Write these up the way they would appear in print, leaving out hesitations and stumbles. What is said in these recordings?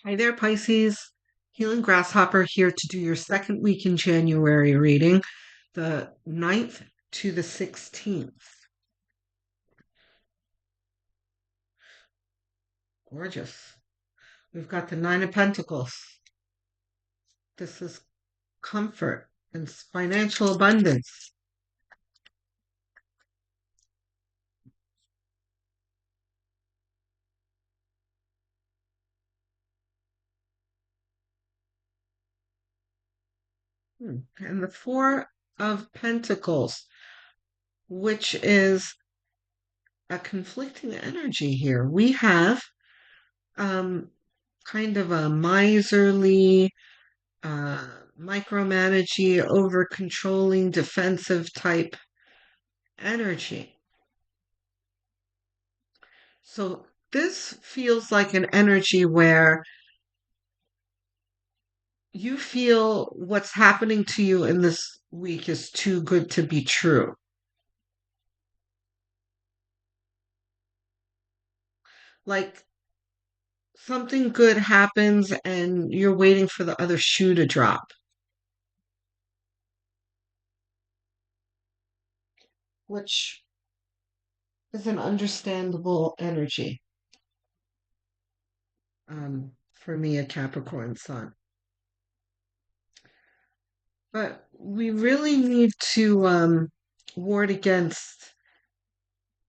Hi there, Pisces. Healing Grasshopper here to do your second week in January reading, the 9th to the 16th. Gorgeous. We've got the Nine of Pentacles. This is comfort and financial abundance. And the Four of Pentacles, which is a conflicting energy here. We have um, kind of a miserly, uh, micromanaging, over controlling, defensive type energy. So this feels like an energy where you feel what's happening to you in this week is too good to be true. Like something good happens and you're waiting for the other shoe to drop, which is an understandable energy for me, a Capricorn sun. But we really need to ward against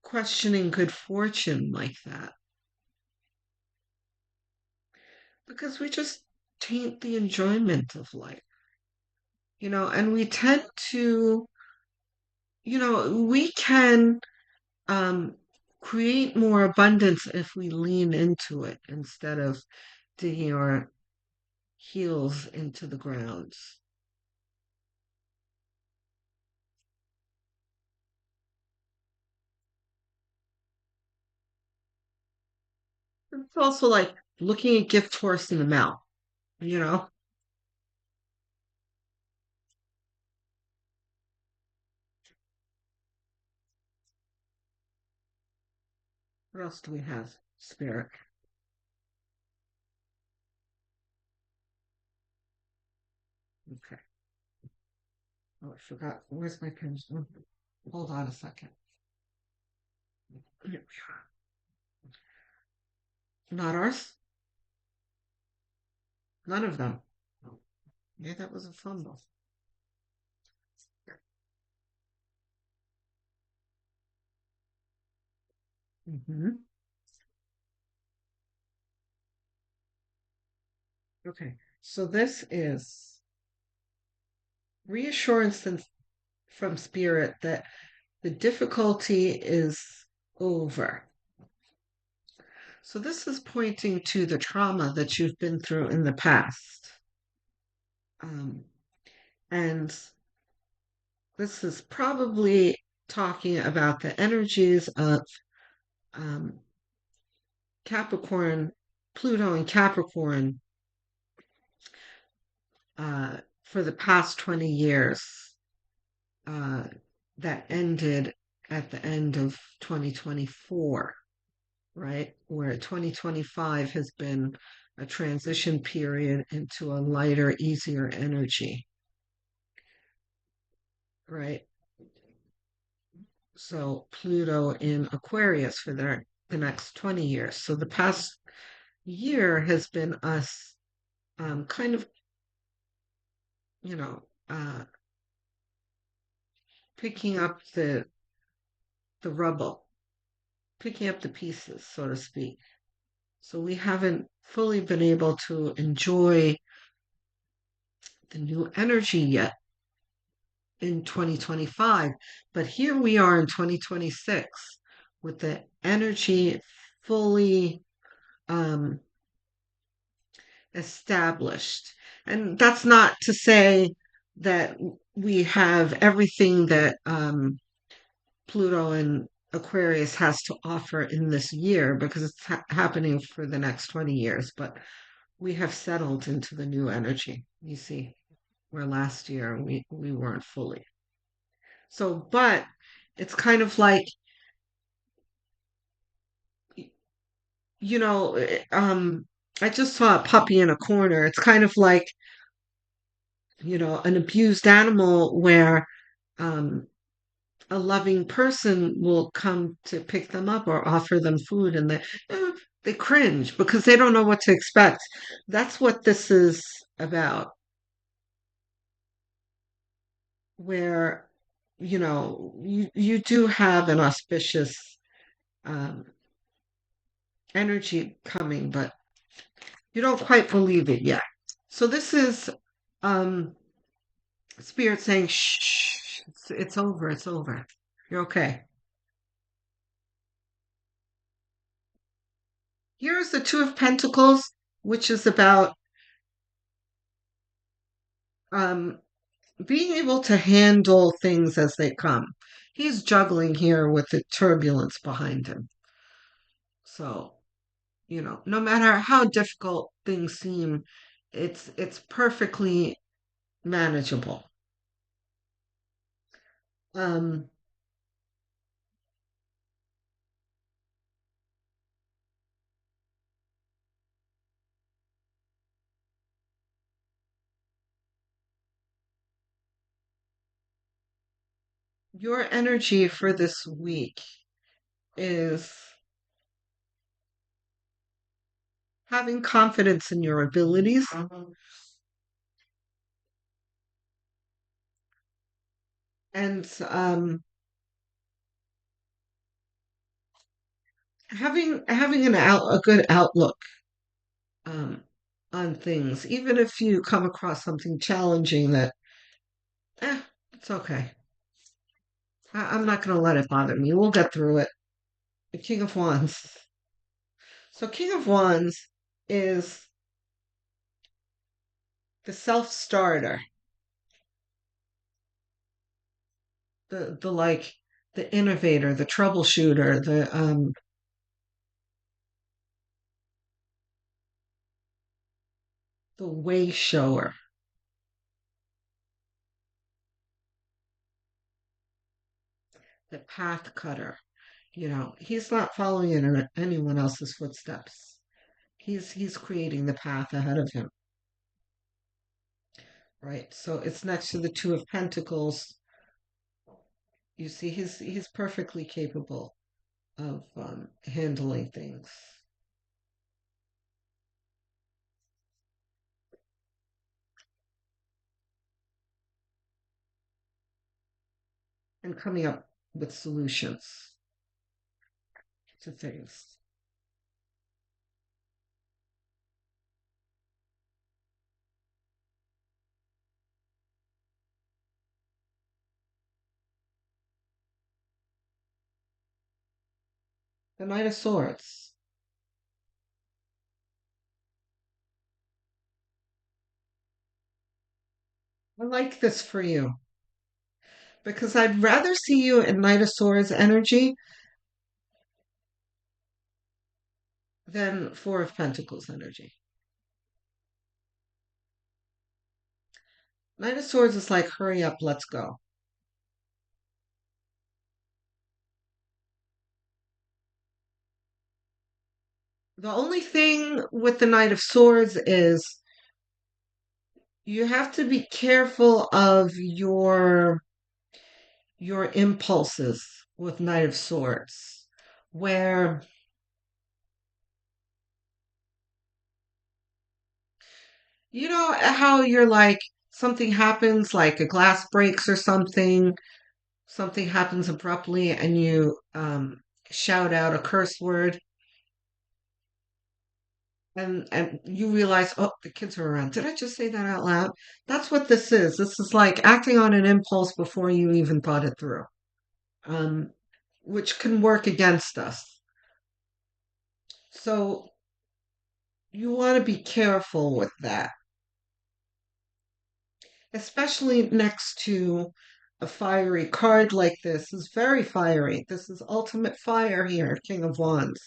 questioning good fortune like that because we just taint the enjoyment of life, and we tend to, we can um, create more abundance if we lean into it instead of digging our heels into the ground. It's also like looking a gift horse in the mouth, you know? What else do we have? Spirit. Okay. Oh, I forgot. Where's my pen? Oh, hold on a second. Not ours? None of them. Yeah, that was a fumble. Hmm. Okay, so this is reassurance from spirit that the difficulty is over. So this is pointing to the trauma that you've been through in the past. Um, and this is probably talking about the energies of um, Capricorn, Pluto and Capricorn for the past 20 years uh, that ended at the end of 2024, right? Where 2025 has been a transition period into a lighter, easier energy, right? So Pluto in Aquarius for the next 20 years. So the past year has been us kind of, you know, picking up the rubble, picking up the pieces, so to speak. So we haven't fully been able to enjoy the new energy yet in 2025. But here we are in 2026 with the energy fully um, established. And that's not to say that we have everything that Pluto and Aquarius has to offer in this year because it's happening for the next 20 years. But we have settled into the new energy, you see, where last year we weren't fully. So, but it's kind of like, you know, I just saw a puppy in a corner. It's kind of like, an abused animal where um, a loving person will come to pick them up or offer them food, and they cringe because they don't know what to expect. That's what this is about, where you do have an auspicious um, energy coming, but you don't quite believe it yet. So this is um, spirit saying, "Shh, it's over. It's over. You're okay." Here's the Two of Pentacles, which is about um, being able to handle things as they come. He's juggling here with the turbulence behind him. So, no matter how difficult things seem, it's perfectly manageable. Um, your energy for this week is having confidence in your abilities, and having a good outlook um, on things, even if you come across something challenging that, it's okay. I'm not going to let it bother me. We'll get through it. The King of Wands. So, King of Wands is the self starter, the like, the innovator, the troubleshooter, the way shower, the path cutter. He's not following in anyone else's footsteps. He's creating the path ahead of him, right? So it's next to the Two of Pentacles. You see, he's perfectly capable of handling things and coming up with solutions to things. The Knight of Swords. I like this for you because I'd rather see you in Knight of Swords energy than Four of Pentacles energy. Knight of Swords is like, hurry up, let's go. The only thing with the Knight of Swords is you have to be careful of your impulses with Knight of Swords, where you know how you're like, something happens, like a glass breaks or something happens abruptly, and you shout out a curse word, and you realize, oh, the kids are around. Did I just say that out loud? That's what this is. This is like acting on an impulse before you even thought it through, um, which can work against us. So you want to be careful with that, especially next to a fiery card like this. Is very fiery. This is ultimate fire here, King of Wands.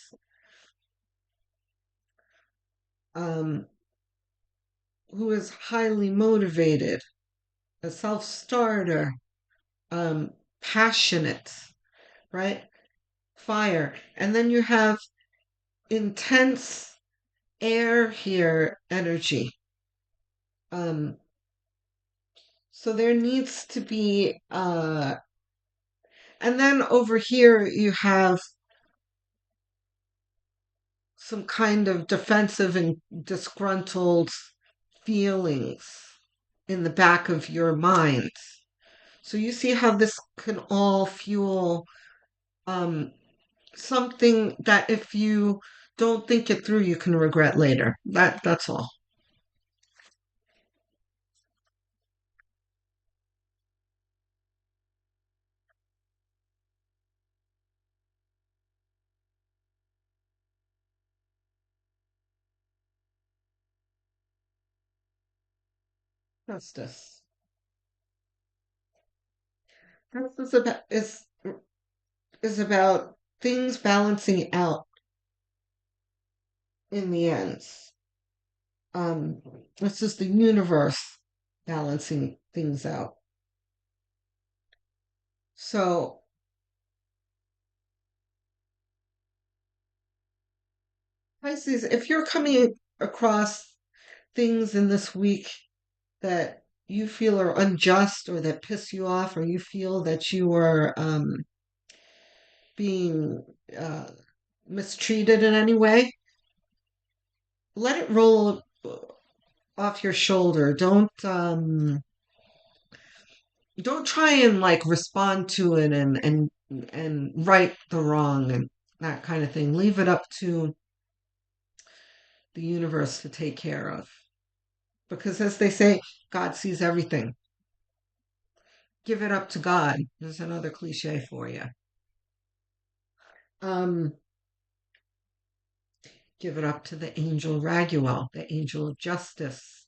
Um, who is highly motivated, a self-starter, passionate, right? Fire. And then you have intense air here energy. Um, so there needs to be, and then over here you have some kind of defensive and disgruntled feelings in the back of your mind. So you see how this can all fuel um, something that if you don't think it through, you can regret later. That's all. Justice. Justice is about things balancing out in the end. Um, this is the universe balancing things out. So Pisces, if you're coming across things in this week that you feel are unjust or that piss you off, or you feel that you are being uh, mistreated in any way, let it roll off your shoulder. Don't try and like respond to it and right the wrong and that kind of thing. Leave it up to the universe to take care of. Because as they say, God sees everything. Give it up to God. There's another cliche for you. Um, give it up to the angel Raguel, the angel of justice,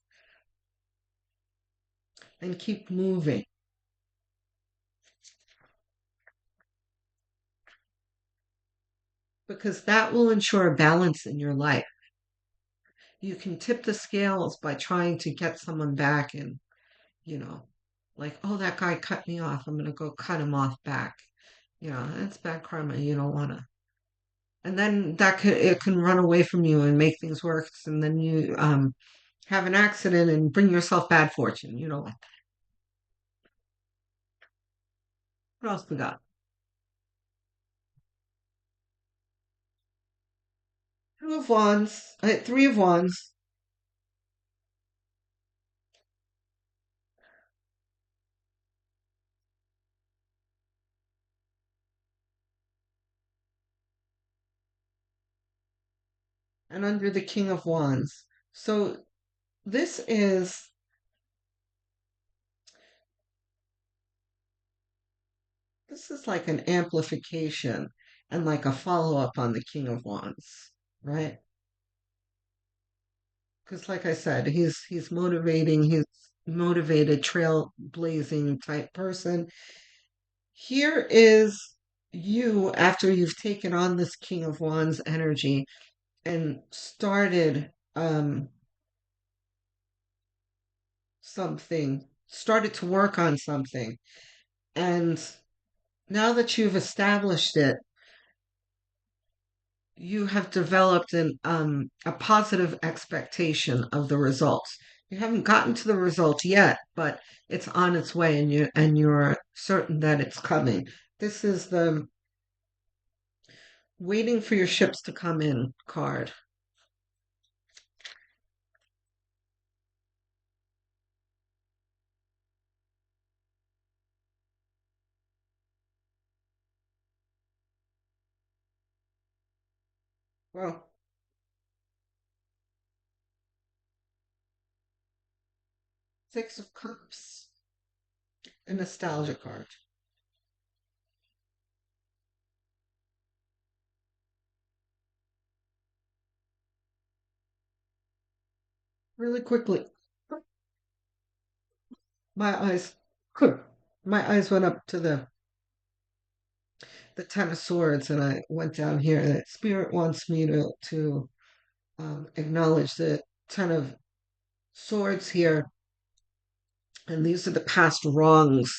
and keep moving because that will ensure balance in your life. You can tip the scales by trying to get someone back and, you know, like, oh, that guy cut me off. I'm going to go cut him off back. You know, that's bad karma. You don't want to. And then it can run away from you and make things worse. And then you have an accident and bring yourself bad fortune. You know what else we got? Two of Wands, Three of Wands, and under the King of Wands. So this is this is like an amplification and like a follow up on the King of Wands, right? Because like I said, he's motivating, he's motivated, trailblazing type person. Here is you after you've taken on this King of Wands energy and started to work on something. And now that you've established it, you have developed a positive expectation of the results. You haven't gotten to the result yet, but it's on its way, and you're certain that it's coming. This is the waiting for your ships to come in card. Well, Six of Cups, a nostalgia card. Really quickly, my eyes, my eyes went up to the Ten of Swords, and I went down here. That Spirit wants me to acknowledge the Ten of Swords here, and these are the past wrongs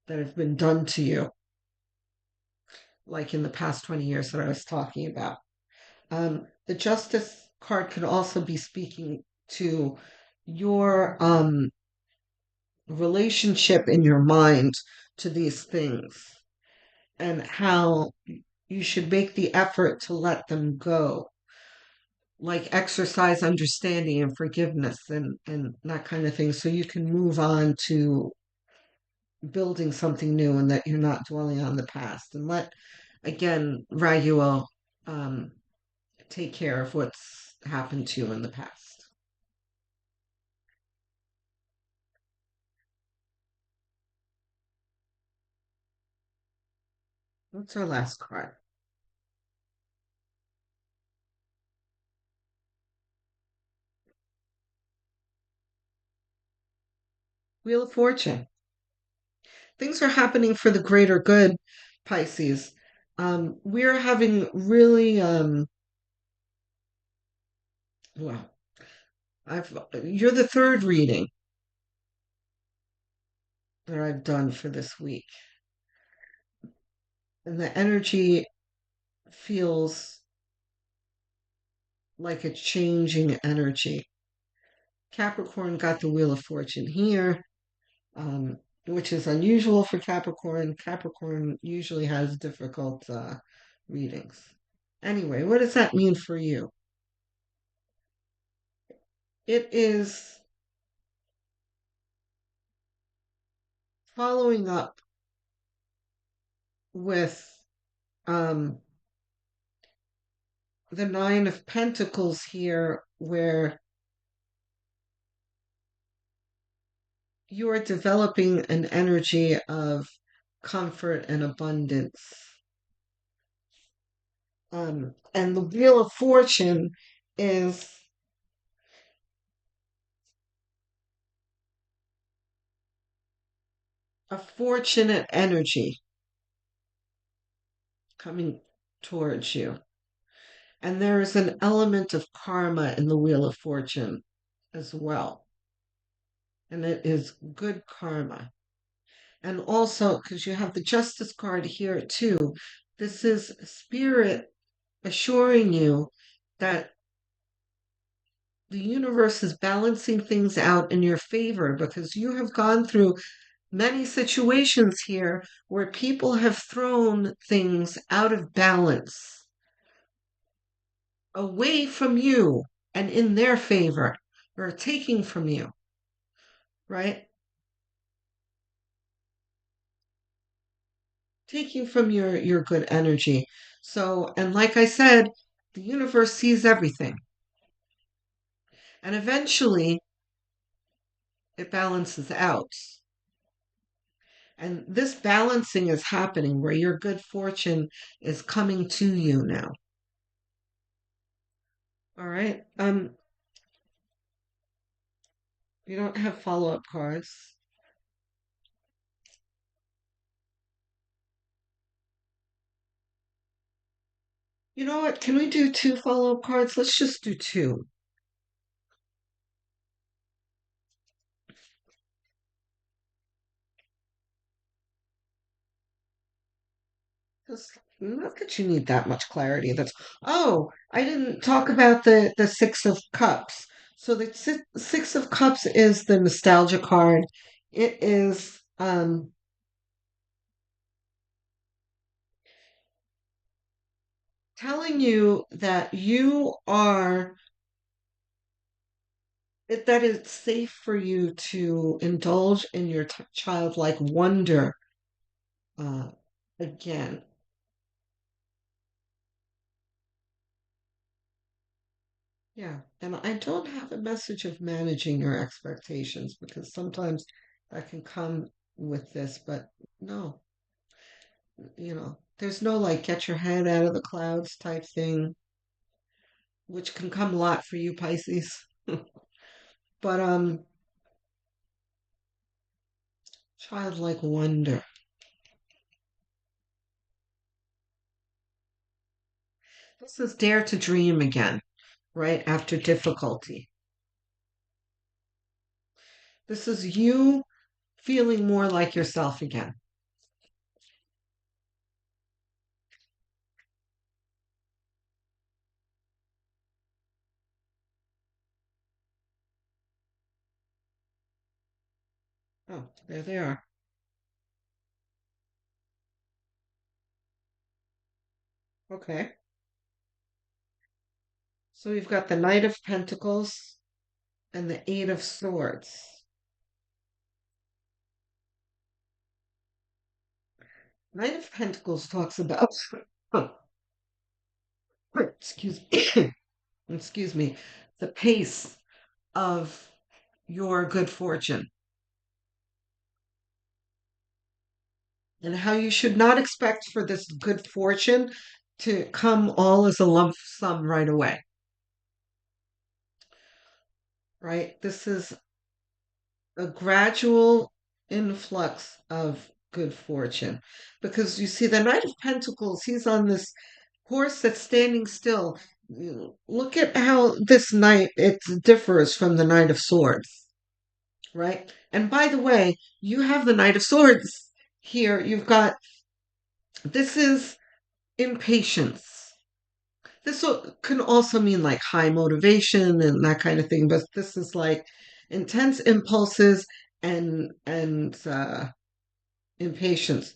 that have been done to you, like in the past 20 years that I was talking about. The Justice card could also be speaking to your relationship in your mind to these things and how you should make the effort to let them go, like exercise understanding and forgiveness and that kind of thing, so you can move on to building something new and that you're not dwelling on the past. And let, again, Raguel um, take care of what's happened to you in the past. What's our last card? Wheel of Fortune. Things are happening for the greater good, Pisces. We're having really, well, you're the third reading that I've done for this week. And the energy feels like a changing energy. Capricorn got the Wheel of Fortune here, um, which is unusual for Capricorn. Capricorn usually has difficult readings. Anyway, what does that mean for you? It is following up with um, the Nine of Pentacles here, where you are developing an energy of comfort and abundance. And the Wheel of Fortune is a fortunate energy coming towards you. And there is an element of karma in the Wheel of Fortune as well. And it is good karma. And also, because you have the Justice card here too, this is Spirit assuring you that the universe is balancing things out in your favor because you have gone through many situations here where people have thrown things out of balance away from you and in their favor or taking from you, right? Taking from your good energy. So, and like I said, the universe sees everything. And eventually it balances out. And this balancing is happening where your good fortune is coming to you now. All right. You don't have follow-up cards. You know what? Can we do two follow-up cards? Let's just do two. Because not that you need that much clarity. That's I didn't talk about the Six of Cups. So the Six of Cups is the nostalgia card. It is telling you that that it's safe for you to indulge in your childlike wonder uh, again. Yeah, and I don't have a message of managing your expectations because sometimes that can come with this, but no, there's no like get your head out of the clouds type thing, which can come a lot for you, Pisces. But childlike wonder. This is dare to dream again, right after difficulty. This is you feeling more like yourself again. Oh, there they are. Okay. So we've got the Knight of Pentacles and the Eight of Swords. Knight of Pentacles talks about, excuse me, excuse me, the pace of your good fortune and how you should not expect for this good fortune to come all as a lump sum right away, right? This is a gradual influx of good fortune because you see, the Knight of Pentacles, he's on this horse that's standing still. Look at how this knight, it differs from the Knight of Swords, right? And by the way, you have the Knight of Swords here. You've got, this is impatience. This can also mean like high motivation and that kind of thing, but this is like intense impulses and impatience.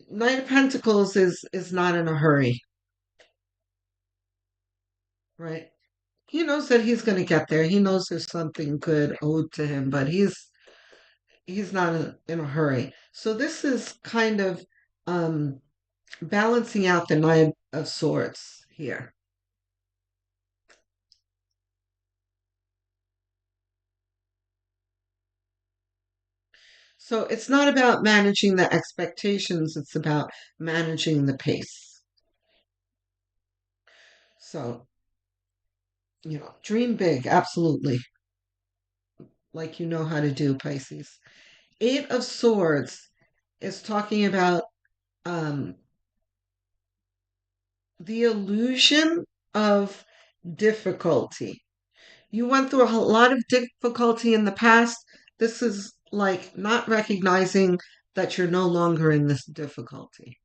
Knight of Pentacles is not in a hurry, right? He knows that he's going to get there. He knows there's something good owed to him, but he's not in a hurry. So this is kind of um, balancing out the Nine of Swords here. So it's not about managing the expectations, it's about managing the pace. So, dream big, absolutely, like you know how to do, Pisces. Eight of Swords is talking about um, the illusion of difficulty. You went through a lot of difficulty in the past. This is like not recognizing that you're no longer in this difficulty.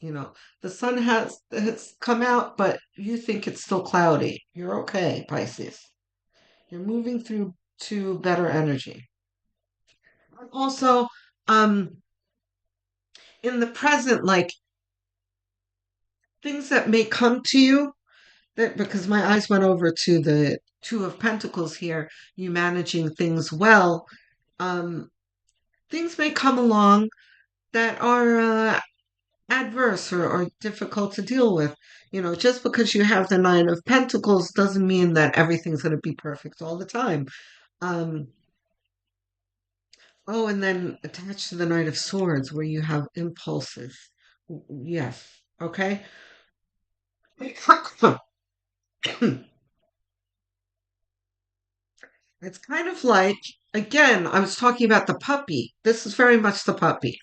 You know, the sun has come out, but you think it's still cloudy. You're okay, Pisces. You're moving through to better energy. Also, um, in the present, like things that may come to you, that because my eyes went over to the Two of Pentacles here, you managing things well. Um, Things may come along that are adverse or difficult to deal with. Just because you have the Nine of Pentacles doesn't mean that everything's going to be perfect all the time. Um, oh, and then attached to the Knight of Swords, where you have impulses. Yes. Okay. It's kind of like, again, I was talking about the puppy. This is very much the puppy,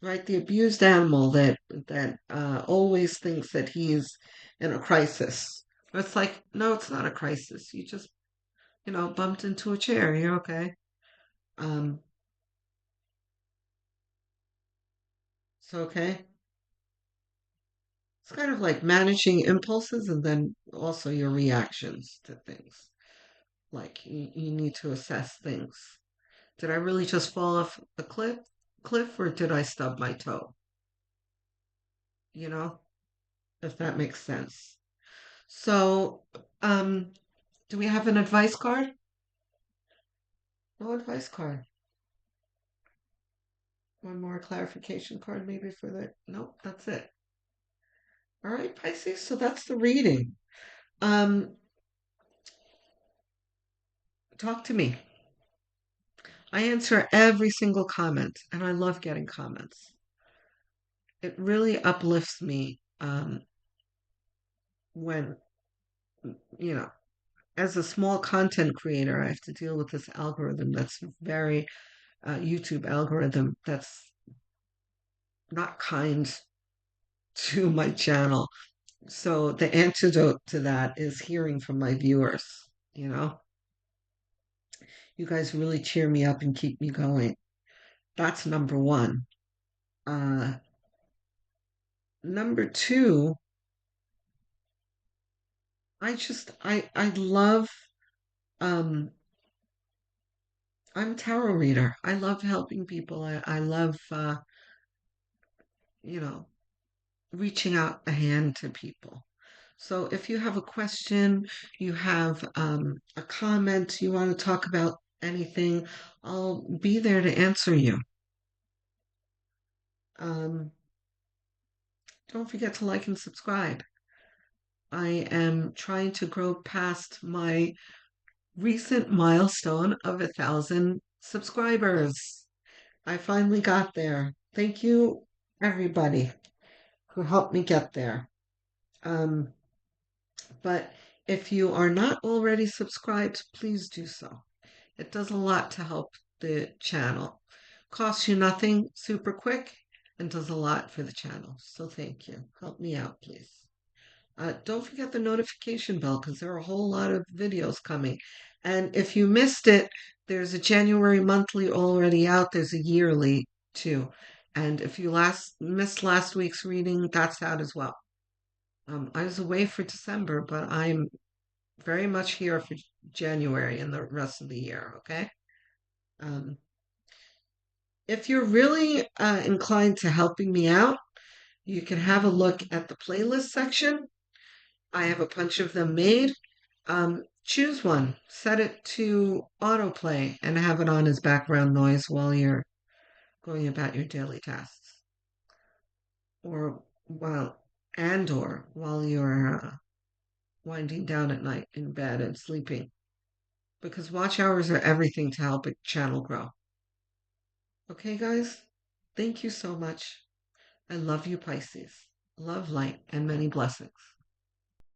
right? The abused animal that always thinks that he's in a crisis. It's like, no, it's not a crisis. You just, bumped into a chair. You're okay. Um, it's okay. It's kind of like managing impulses and then also your reactions to things. Like you need to assess things. Did I really just fall off a cliff, or did I stub my toe? You know, if that makes sense. So, um, do we have an advice card? No advice card. One more clarification card, maybe for the. Nope, that's it. All right, Pisces. So that's the reading. Um, Talk to me. I answer every single comment, and I love getting comments. It really uplifts me when, you know, as a small content creator, I have to deal with this algorithm that's very, YouTube algorithm that's not kind to my channel. So the antidote to that is hearing from my viewers. You know, you guys really cheer me up and keep me going. That's number one. Uh, Number two, I love Um, I'm a tarot reader. I love helping people. I love, you know, reaching out a hand to people. So if you have a question, you have a comment, you want to talk about anything, I'll be there to answer you. Um, don't forget to like and subscribe. I am trying to grow past my recent milestone of 1,000 subscribers. I finally got there. Thank you, everybody who helped me get there. Um, but if you are not already subscribed, please do so. It does a lot to help the channel. Costs you nothing, super quick, and does a lot for the channel. So thank you. Help me out, please. Don't forget the notification bell because there are a whole lot of videos coming. And if you missed it, there's a January monthly already out. There's a yearly too. And if you missed last week's reading, that's out as well. I was away for December, but I'm very much here for January and the rest of the year, okay? Um, if you're really inclined to helping me out, you can have a look at the playlist section. I have a bunch of them made. Choose one, set it to autoplay, and have it on as background noise while you're going about your daily tasks, or while you're winding down at night in bed and sleeping, because watch hours are everything to help a channel grow. Okay, guys? Thank you so much. I love you, Pisces. Love, light, and many blessings.